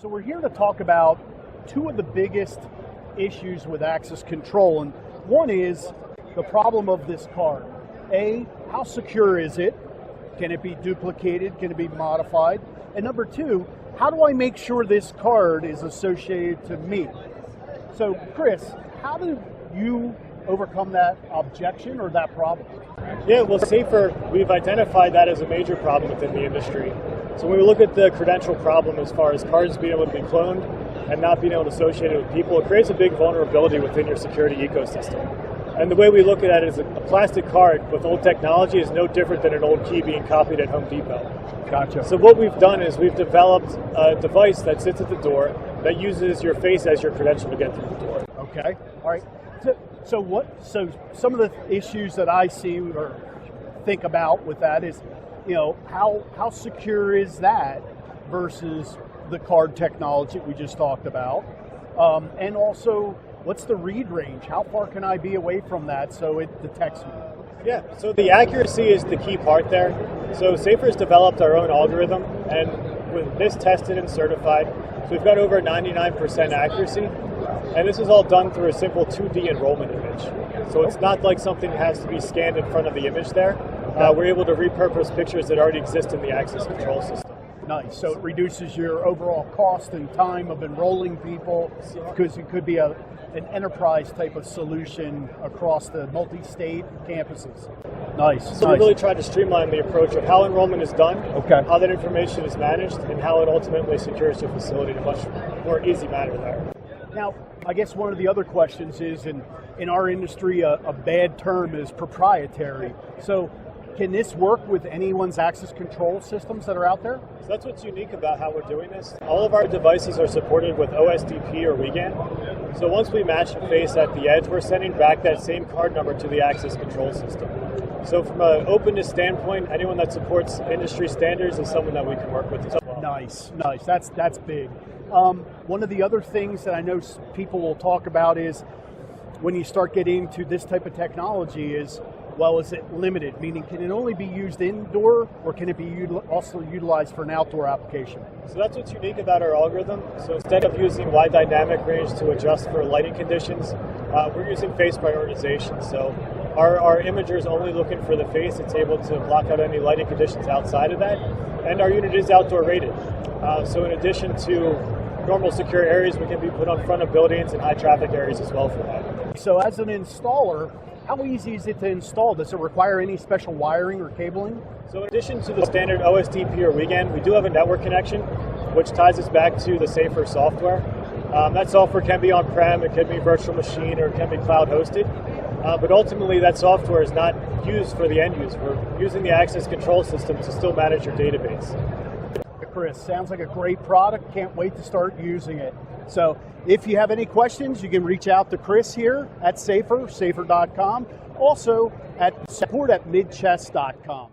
So we're here to talk about two of the biggest issues with access control, and one is the problem of this card. A, how secure is it? Can it be duplicated? Can it be modified? And number two, how do I make sure this card is associated to me? So Chris, how do you overcome that objection or that problem? Yeah, well, SAFR, we've identified that as a major problem within the industry. So when we look at the credential problem as far as cards being able to be cloned and not being able to associate it with people, it creates a big vulnerability within your security ecosystem. And the way we look at it is a plastic card with old technology is no different than an old key being copied at Home Depot. Gotcha. So what we've done is we've developed a device that sits at the door that uses your face as your credential to get through the door. Okay, all right. So some of the issues that I see or think about with that is, how secure is that versus the card technology we just talked about? And also, what's the read range? How far can I be away from that so it detects me? Yeah, so the accuracy is the key part there. So SAFR has developed our own algorithm, and with this tested and certified, so we've got over 99% accuracy. And this is all done through a simple 2D enrollment image. So it's not like something has to be scanned in front of the image there. We're able to repurpose pictures that already exist in the access control system. Nice. So it reduces your overall cost and time of enrolling people, because it could be an enterprise type of solution across the multi-state campuses. Nice. So we really try to streamline the approach of how enrollment is done, how that information is managed, and how it ultimately secures your facility in a much more easy manner there. Now, I guess one of the other questions is, in our industry, a bad term is proprietary. So can this work with anyone's access control systems that are out there? So that's what's unique about how we're doing this. All of our devices are supported with OSDP or WGAN. So once we match the face at the edge, we're sending back that same card number to the access control system. So from an openness standpoint, anyone that supports industry standards is someone that we can work with as well. Nice. That's big. One of the other things that I know people will talk about is when you start getting into this type of technology is it limited? Meaning, can it only be used indoor, or can it be also utilized for an outdoor application? So that's what's unique about our algorithm. So instead of using wide dynamic range to adjust for lighting conditions, we're using face prioritization. So our imager is only looking for the face. It's able to block out any lighting conditions outside of that. And our unit is outdoor rated. So in addition to normal secure areas, we can be put on front of buildings and high traffic areas as well for that. So as an installer, how easy is it to install? Does it require any special wiring or cabling? So in addition to the standard OSDP or WGAN, we do have a network connection, which ties us back to the SAFR software. That software can be on-prem, it can be virtual machine, or it can be cloud-hosted. But ultimately, that software is not used for the end user. We're using the access control system to still manage your database. Chris, sounds like a great product. Can't wait to start using it. So if you have any questions, you can reach out to Chris here at SAFR, SAFR.com. Also at support@midchest.com.